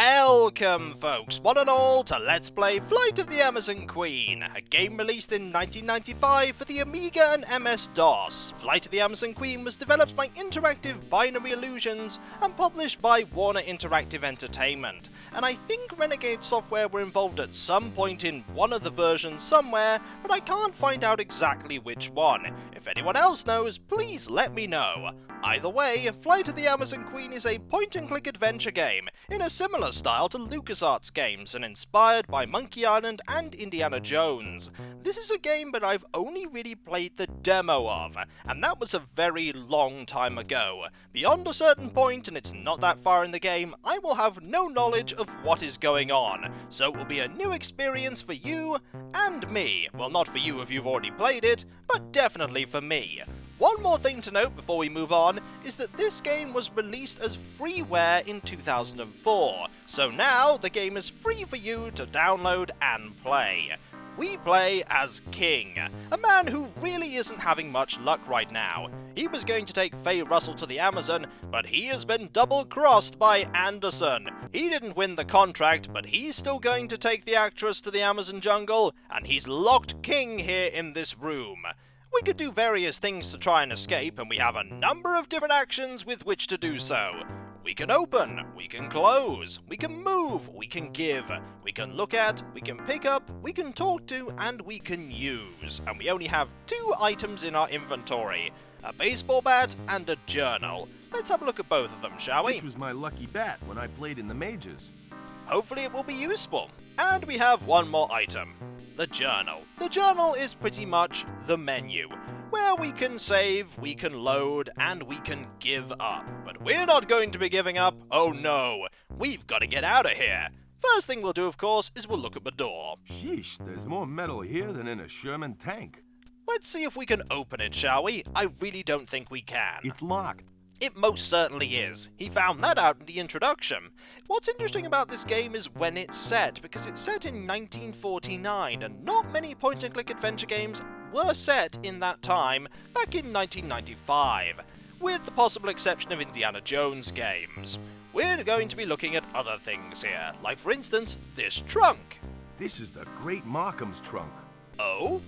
Welcome, folks, one and all, to Let's Play Flight of the Amazon Queen, a game released in 1995 for the Amiga and MS-DOS. Flight of the Amazon Queen was developed by Interactive Binary Illusions and published by Warner Interactive Entertainment, and I think Renegade Software were involved at some point in one of the versions somewhere, but I can't find out exactly which one. If anyone else knows, please let me know. Either way, Flight of the Amazon Queen is a point-and-click adventure game in a similar style to LucasArts games and inspired by Monkey Island and Indiana Jones. This is a game that I've only really played the demo of, and that was a very long time ago. Beyond a certain point, and it's not that far in the game, I will have no knowledge of what is going on, so it will be a new experience for you and me. Well, not for you if you've already played it, but definitely for me. One more thing to note before we move on is that this game was released as freeware in 2004, so now the game is free for you to download and play. We play as King, a man who really isn't having much luck right now. He was going to take Faye Russell to the Amazon, but he has been double-crossed by Anderson. He didn't win the contract, but he's still going to take the actress to the Amazon jungle, and he's locked King here in this room. We could do various things to try and escape, and we have a number of different actions with which to do so. We can open, we can close, we can move, we can give, we can look at, we can pick up, we can talk to, and we can use. And we only have 2 items in our inventory, a baseball bat and a journal. Let's have a look at both of them, shall we? This was my lucky bat when I played in the majors. Hopefully it will be useful. And we have one more item, the journal. The journal is pretty much the menu, where we can save, we can load, and we can give up. But we're not going to be giving up, oh no, we've got to get out of here. First thing we'll do, of course, is we'll look at the door. Sheesh, there's more metal here than in a Sherman tank. Let's see if we can open it, shall we? I really don't think we can. It's locked. It most certainly is. He found that out in the introduction. What's interesting about this game is when it's set, because it's set in 1949, and not many point-and-click adventure games were set in that time, back in 1995, with the possible exception of Indiana Jones games. We're going to be looking at other things here, like for instance, this trunk. This is the Great Markham's trunk. Oh?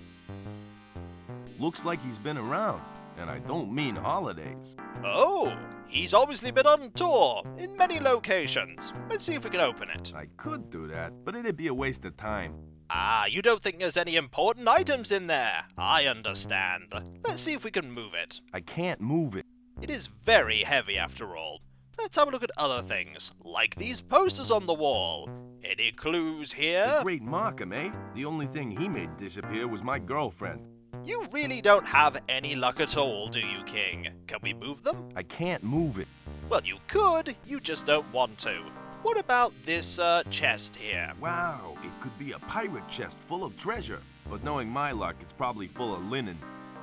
Looks like he's been around, and I don't mean holidays. Oh, he's obviously been on tour, in many locations. Let's see if we can open it. I could do that, but it'd be a waste of time. Ah, you don't think there's any important items in there? I understand. Let's see if we can move it. I can't move it. It is very heavy after all. Let's have a look at other things, like these posters on the wall. Any clues here? The Great Markham, eh? The only thing he made disappear was my girlfriend. You really don't have any luck at all, do you, King? Can we move them? I can't move it. Well, you could, you just don't want to. What about this, chest here? Wow, it could be a pirate chest full of treasure. But knowing my luck, it's probably full of linen.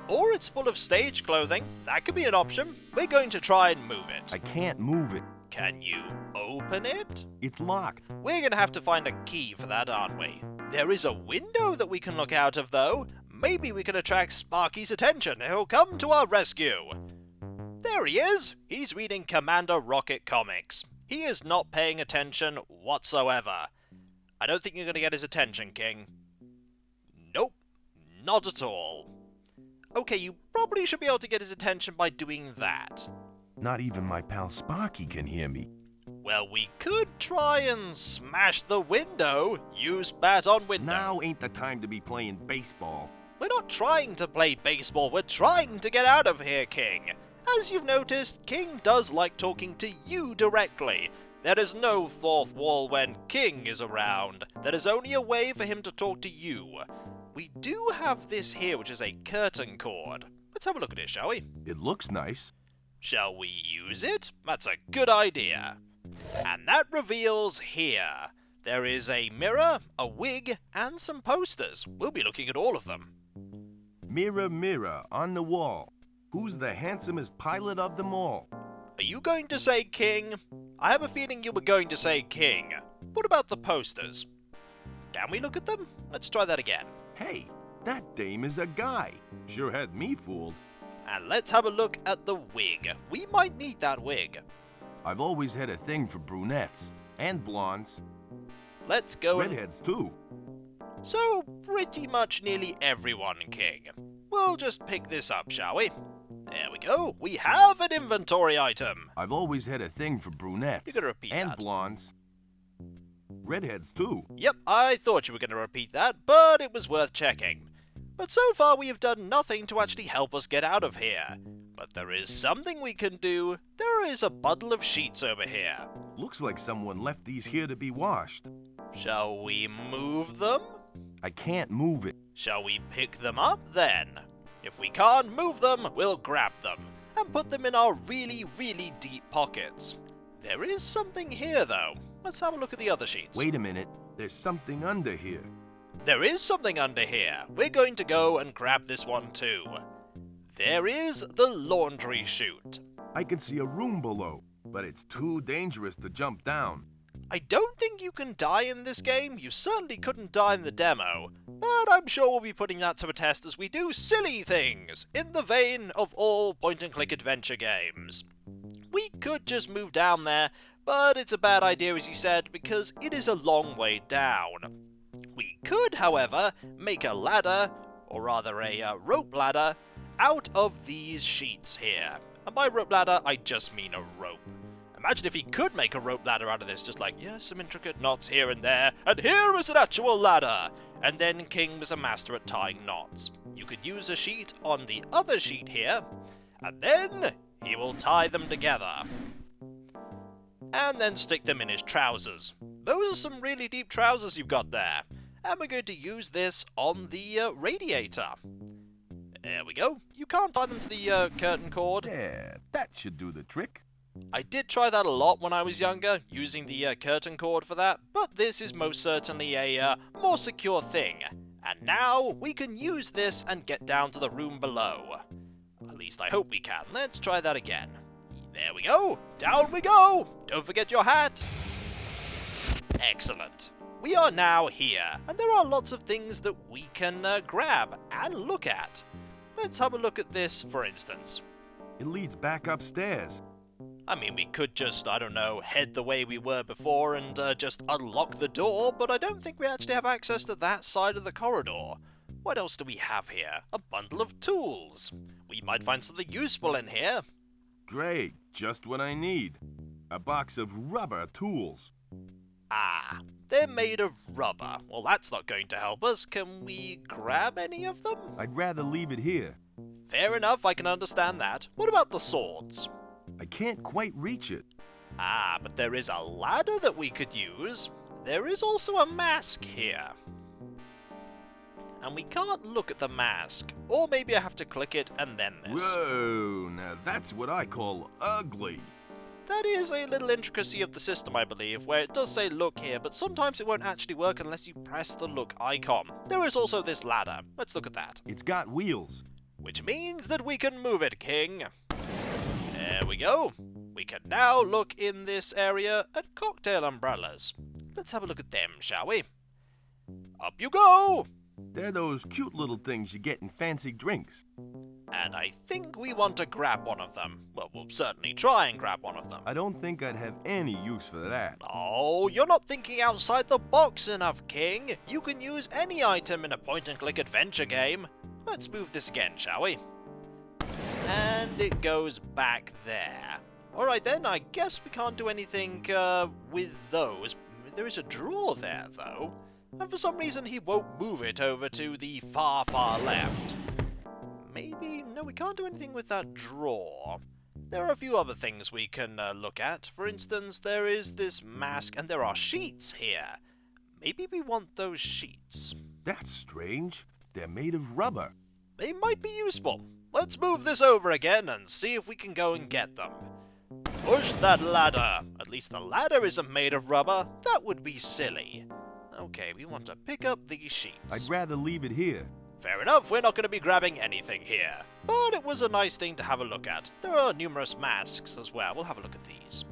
Or it's full of stage clothing. That could be an option. We're going to try and move it. I can't move it. Can you open it? It's locked. We're going to have to find a key for that, aren't we? There is a window that we can look out of, though. Maybe we can attract Sparky's attention and he'll come to our rescue. There he is! He's reading Commander Rocket comics. He is not paying attention whatsoever. I don't think you're going to get his attention, King. Nope, not at all. Okay, you probably should be able to get his attention by doing that. Not even my pal Sparky can hear me. Well, we could try and smash the window. Use bat on window. Now ain't the time to be playing baseball. We're not trying to play baseball, we're trying to get out of here, King. As you've noticed, King does like talking to you directly. There is no fourth wall when King is around. There is only a way for him to talk to you. We do have this here, which is a curtain cord. Let's have a look at it, shall we? It looks nice. Shall we use it? That's a good idea. And that reveals here. There is a mirror, a wig, and some posters. We'll be looking at all of them. Mirror, mirror, on the wall. Who's the handsomest pilot of them all? Are you going to say King? I have a feeling you were going to say King. What about the posters? Can we look at them? Let's try that again. Hey, that dame is a guy. Sure had me fooled. And let's have a look at the wig. We might need that wig. I've always had a thing for brunettes. And blondes. Let's go and... Redheads, too. So, pretty much nearly everyone, King. We'll just pick this up, shall we? There we go. We have an inventory item. I've always had a thing for brunettes. You're going to repeat and that. blondes. Redheads, too. Yep, I thought you were going to repeat that, but it was worth checking. But so far we have done nothing to actually help us get out of here. But there is something we can do. There is a bundle of sheets over here. Looks like someone left these here to be washed. Shall we move them? I can't move it. Shall we pick them up then? If we can't move them, we'll grab them and put them in our really, really deep pockets. There is something here though. Let's have a look at the other sheets. Wait a minute. There's something under here. There is something under here. We're going to go and grab this one too. There is the laundry chute. I can see a room below, but it's too dangerous to jump down. I don't think you can die in this game. You certainly couldn't die in the demo. But I'm sure we'll be putting that to a test as we do silly things, in the vein of all point-and-click adventure games. We could just move down there, but it's a bad idea as you said, because it is a long way down. We could, however, make a ladder, or rather a rope ladder, out of these sheets here. And by rope ladder, I just mean a rope. Imagine if he could make a rope ladder out of this, just like, yes, some intricate knots here and there, and here is an actual ladder! And then King was a master at tying knots. You could use a sheet on the other sheet here, and then he will tie them together. And then stick them in his trousers. Those are some really deep trousers you've got there. And we're going to use this on the radiator. There we go. You can't tie them to the curtain cord. There, that should do the trick. I did try that a lot when I was younger, using the curtain cord for that, but this is most certainly a more secure thing. And now we can use this and get down to the room below. At least I hope we can. Let's try that again. There we go. Down we go. Don't forget your hat. Excellent. We are now here, and there are lots of things that we can grab and look at. Let's have a look at this, for instance. It leads back upstairs. I mean, we could just, I don't know, head the way we were before and just unlock the door, but I don't think we actually have access to that side of the corridor. What else do we have here? A bundle of tools. We might find something useful in here. Great, just what I need. A box of rubber tools. Ah, they're made of rubber. Well, that's not going to help us. Can we grab any of them? I'd rather leave it here. Fair enough, I can understand that. What about the swords? I can't quite reach it. Ah, but there is a ladder that we could use. There is also a mask here. And we can't look at the mask. Or maybe I have to click it and then this. Whoa, now that's what I call ugly. That is a little intricacy of the system, I believe, where it does say look here, but sometimes it won't actually work unless you press the look icon. There is also this ladder. Let's look at that. It's got wheels. Which means that we can move it, King. There we go. We can now look in this area at cocktail umbrellas. Let's have a look at them, shall we? Up you go! They're those cute little things you get in fancy drinks. And I think we want to grab one of them. Well, we'll certainly try and grab one of them. I don't think I'd have any use for that. Oh, you're not thinking outside the box enough, King. You can use any item in a point-and-click adventure game. Let's move this again, shall we? And it goes back there. Alright then, I guess we can't do anything with those. There is a drawer there, though. And for some reason he won't move it over to the far, far left. Maybe... no, we can't do anything with that drawer. There are a few other things we can look at. For instance, there is this mask, and there are sheets here. Maybe we want those sheets. That's strange. They're made of rubber. They might be useful. Let's move this over again and see if we can go and get them. Push that ladder. At least the ladder isn't made of rubber. That would be silly. Okay, we want to pick up these sheets. I'd rather leave it here. Fair enough, we're not going to be grabbing anything here. But it was a nice thing to have a look at. There are numerous masks as well. We'll have a look at these.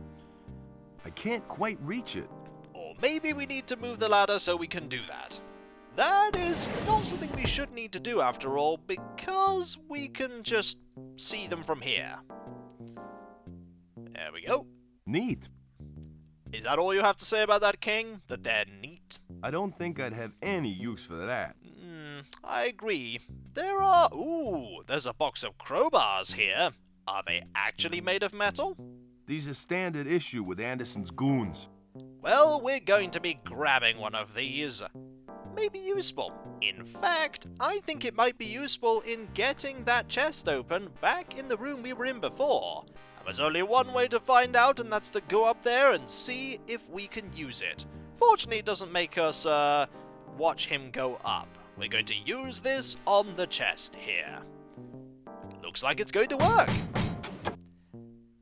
I can't quite reach it. Or maybe we need to move the ladder so we can do that. That is not something we should need to do after all, because we can just see them from here. There we go. Neat. Is that all you have to say about that, King? That they're neat? I don't think I'd have any use for that. I agree. There's a box of crowbars here. Are they actually made of metal? These are standard issue with Anderson's goons. Well, we're going to be grabbing one of these. May be useful. In fact, I think it might be useful in getting that chest open back in the room we were in before. There's only one way to find out, and that's to go up there and see if we can use it. Fortunately, it doesn't make us, watch him go up. We're going to use this on the chest here. Looks like it's going to work.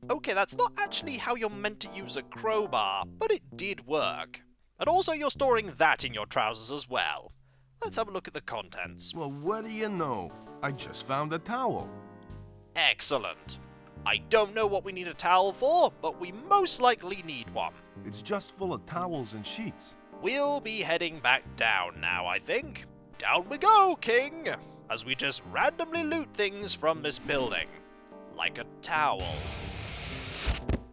Okay, that's not actually how you're meant to use a crowbar, but it did work. And also, you're storing that in your trousers as well. Let's have a look at the contents. Well, what do you know? I just found a towel. Excellent. I don't know what we need a towel for, but we most likely need one. It's just full of towels and sheets. We'll be heading back down now, I think. Down we go, King, as we just randomly loot things from this building. Like a towel.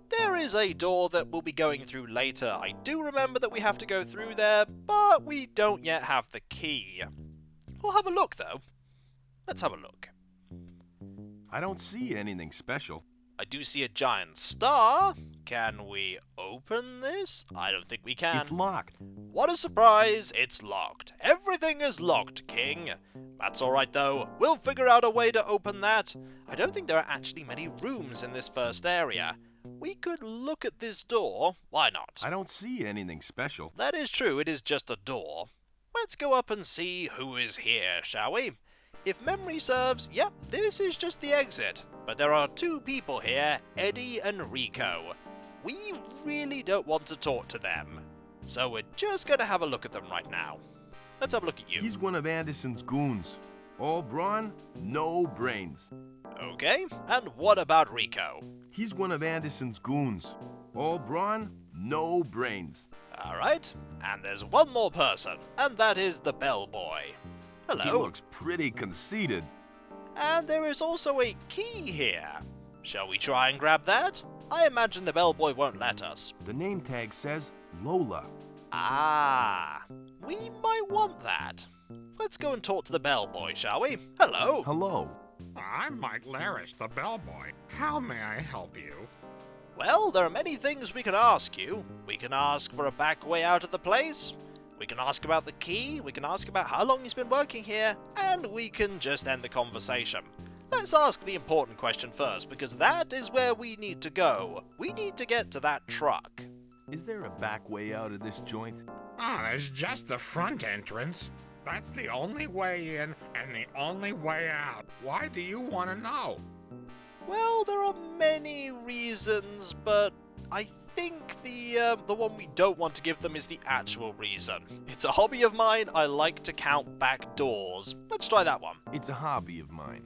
There is a door that we'll be going through later. I do remember that we have to go through there, but we don't yet have the key. We'll have a look, though. Let's have a look. I don't see anything special. I do see a giant star. Can we open this? I don't think we can. It's locked. What a surprise, it's locked. Everything is locked, King. That's alright though, we'll figure out a way to open that. I don't think there are actually many rooms in this first area. We could look at this door, why not? I don't see anything special. That is true, it is just a door. Let's go up and see who is here, shall we? If memory serves, yep, this is just the exit. But there are two people here, Eddie and Rico. We really don't want to talk to them. So we're just going to have a look at them right now. Let's have a look at you. He's one of Anderson's goons. All brawn, no brains. Okay, and what about Rico? He's one of Anderson's goons. All brawn, no brains. Alright, and there's one more person, and that is the bellboy. Hello. He looks pretty conceited. And there is also a key here. Shall we try and grab that? I imagine the bellboy won't let us. The name tag says Lola. Ah, we might want that. Let's go and talk to the bellboy, shall we? Hello. Hello. I'm Mike Larish, the bellboy. How may I help you? Well, there are many things we can ask you. We can ask for a back way out of the place. We can ask about the key, we can ask about how long he's been working here, and we can just end the conversation. Let's ask the important question first, because that is where we need to go. We need to get to that truck. Is there a back way out of this joint? Oh, there's just the front entrance. That's the only way in and the only way out. Why do you want to know? Well, there are many reasons, but I think the one we don't want to give them is the actual reason. It's a hobby of mine, I like to count back doors. Let's try that one. It's a hobby of mine.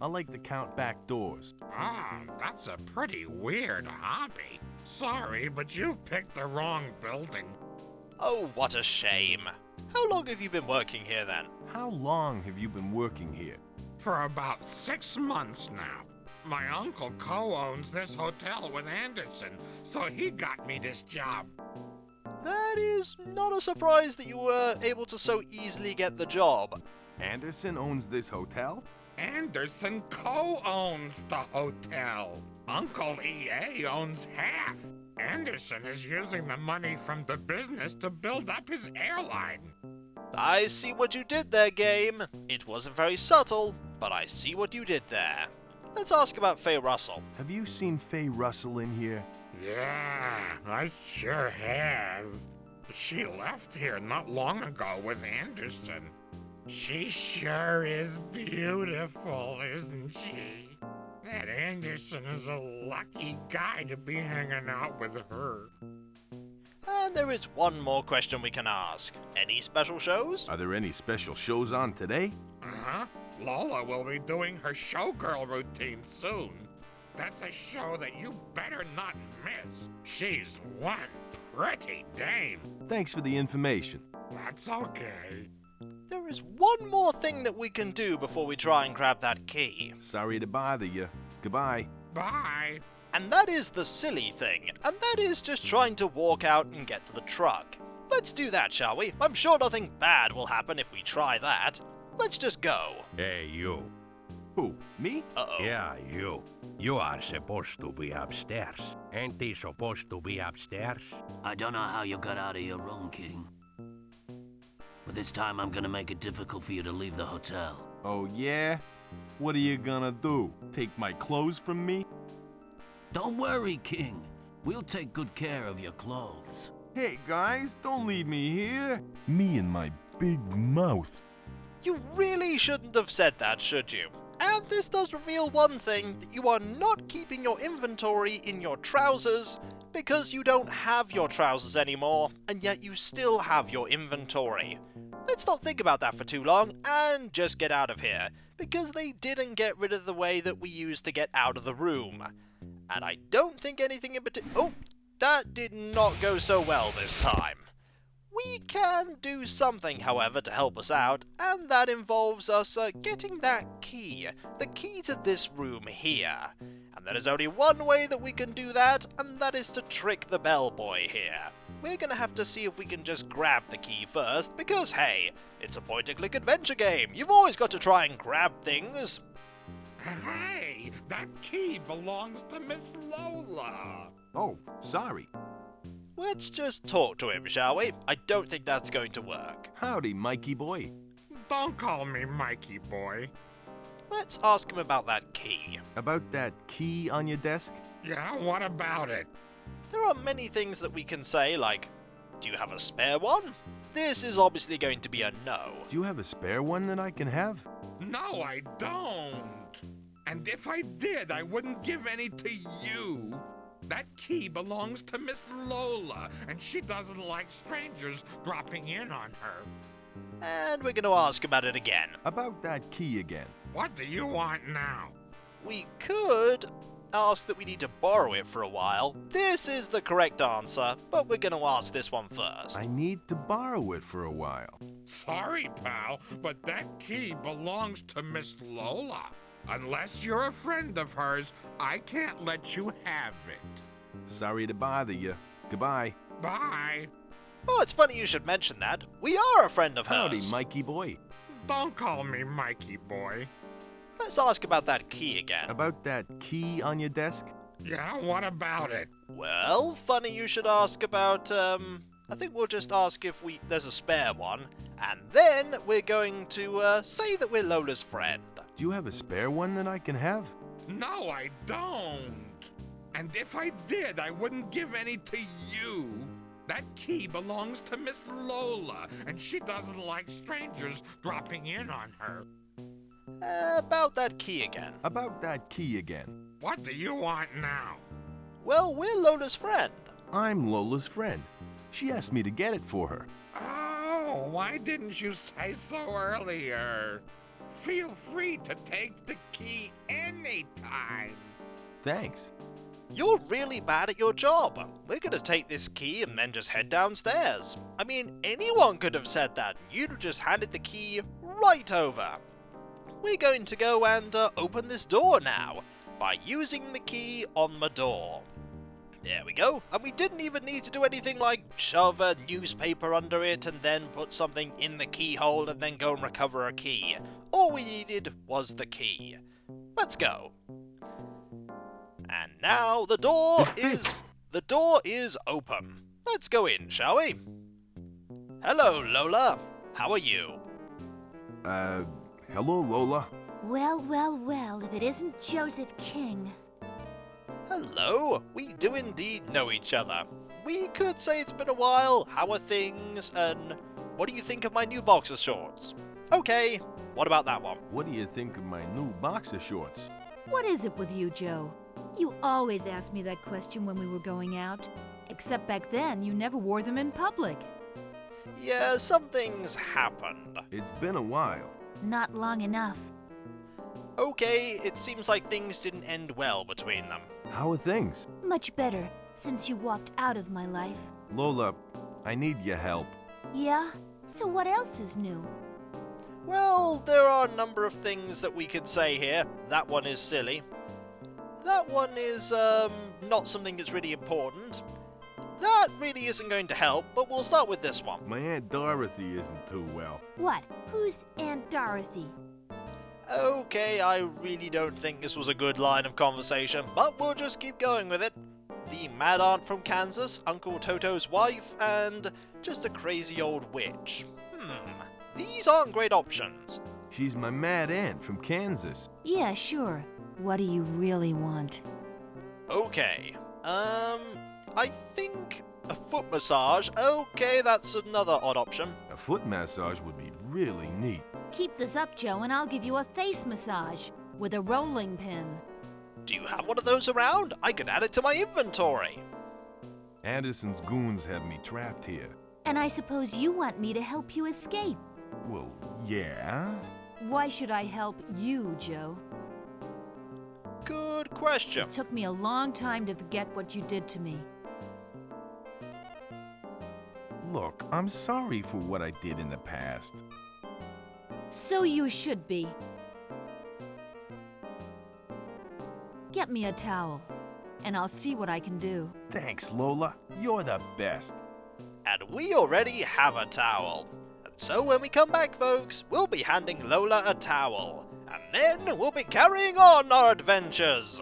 I like to count back doors. Ah, that's a pretty weird hobby. Sorry, but you picked the wrong building. Oh, what a shame. How long have you been working here then? How long have you been working here? For about 6 months now. My uncle co-owns this hotel with Anderson, so he got me this job. That is not a surprise that you were able to so easily get the job. Anderson owns this hotel? Anderson co-owns the hotel. Uncle EA owns half. Anderson is using the money from the business to build up his airline. I see what you did there, game. It wasn't very subtle, but I see what you did there. Let's ask about Faye Russell. Have you seen Faye Russell in here? Yeah, I sure have. She left here not long ago with Anderson. She sure is beautiful, isn't she? That Anderson is a lucky guy to be hanging out with her. And there is one more question we can ask. Any special shows? Are there any special shows on today? Uh-huh. Lola will be doing her showgirl routine soon. That's a show that you better not miss. She's one pretty dame. Thanks for the information. That's okay. There is one more thing that we can do before we try and grab that key. Sorry to bother you. Goodbye. Bye. And that is the silly thing, and that is just trying to walk out and get to the truck. Let's do that, shall we? I'm sure nothing bad will happen if we try that. Let's just go. Hey, you. Who, me? Uh-oh. Yeah, you. You are supposed to be upstairs. Ain't they supposed to be upstairs? I don't know how you got out of your room, King. But this time I'm gonna make it difficult for you to leave the hotel. Oh, yeah? What are you gonna do? Take my clothes from me? Don't worry, King. We'll take good care of your clothes. Hey, guys, don't leave me here. Me and my big mouth. You really shouldn't have said that, should you? And this does reveal one thing, that you are not keeping your inventory in your trousers because you don't have your trousers anymore, and yet you still have your inventory. Let's not think about that for too long and just get out of here, because they didn't get rid of the way that we used to get out of the room. And I don't think anything in particular— oh, that did not go so well this time. We can do something, however, to help us out, and that involves us getting that key. The key to this room here. And there is only one way that we can do that, and that is to trick the bellboy here. We're gonna have to see if we can just grab the key first, because hey, it's a point-and-click adventure game. You've always got to try and grab things. Hey, that key belongs to Miss Lola. Oh, sorry. Let's just talk to him, shall we? I don't think that's going to work. Howdy, Mikey boy. Don't call me Mikey boy. Let's ask him about that key. About that key on your desk? Yeah, what about it? There are many things that we can say, like, do you have a spare one? This is obviously going to be a no. Do you have a spare one that I can have? No, I don't. And if I did, I wouldn't give any to you. That key belongs to Miss Lola, and she doesn't like strangers dropping in on her. And we're going to ask about it again. About that key again. What do you want now? We could ask that we need to borrow it for a while. This is the correct answer, but we're going to ask this one first. I need to borrow it for a while. Sorry, pal, but that key belongs to Miss Lola. Unless you're a friend of hers, I can't let you have it. Sorry to bother you. Goodbye. Bye. Oh, it's funny you should mention that. We are a friend of Howdy, hers. Mikey boy. Don't call me Mikey boy. Let's ask about that key again. About that key on your desk? Yeah, what about it? Well, funny you should ask about, I think we'll just ask if there's a spare one, and then we're going to, say that we're Lola's friend. Do you have a spare one that I can have? No, I don't. And if I did, I wouldn't give any to you. That key belongs to Miss Lola, and she doesn't like strangers dropping in on her. About that key again. About that key again. What do you want now? Well, we're Lola's friend. I'm Lola's friend. She asked me to get it for her. Oh, why didn't you say so earlier? Feel free to take the key anytime. Thanks. You're really bad at your job. We're gonna take this key and then just head downstairs. I mean, anyone could have said that. You'd have just handed the key right over. We're going to go and open this door now by using the key on the door. There we go. And we didn't even need to do anything like shove a newspaper under it and then put something in the keyhole and then go and recover a key. All we needed was the key. Let's go. And now the door is open. Let's go in, shall we? Hello, Lola. How are you? Hello, Lola. Well, well, well, if it isn't Joseph King. Hello. We do indeed know each other. We could say it's been a while. How are things? And what do you think of my new boxer shorts? Okay. What about that one? What do you think of my new boxer shorts? What is it with you, Joe? You always ask me that question when we were going out. Except back then, you never wore them in public. Yeah, some things happened. It's been a while. Not long enough. Okay, it seems like things didn't end well between them. How are things? Much better, since you walked out of my life. Lola, I need your help. Yeah? So what else is new? Well, there are a number of things that we could say here. That one is silly. That one is, not something that's really important. That really isn't going to help, but we'll start with this one. My Aunt Dorothy isn't too well. What? Who's Aunt Dorothy? Okay, I really don't think this was a good line of conversation, but we'll just keep going with it. The mad aunt from Kansas, Uncle Toto's wife, and just a crazy old witch. These aren't great options. She's my mad aunt from Kansas. Yeah, sure. What do you really want? Okay, I think a foot massage. Okay, that's another odd option. A foot massage would be really neat. Keep this up, Joe, and I'll give you a face massage with a rolling pin. Do you have one of those around? I could add it to my inventory. Anderson's goons have me trapped here. And I suppose you want me to help you escape. Well, yeah. Why should I help you, Joe? Good question. It took me a long time to forget what you did to me. Look, I'm sorry for what I did in the past. So you should be. Get me a towel, and I'll see what I can do. Thanks, Lola. You're the best. And we already have a towel. And so when we come back, folks, we'll be handing Lola a towel. And then we'll be carrying on our adventures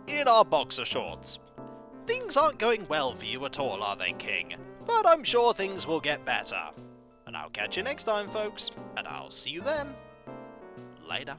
in our boxer shorts. Things aren't going well for you at all, are they, King? But I'm sure things will get better. And I'll catch you next time, folks. And I'll see you then. Later.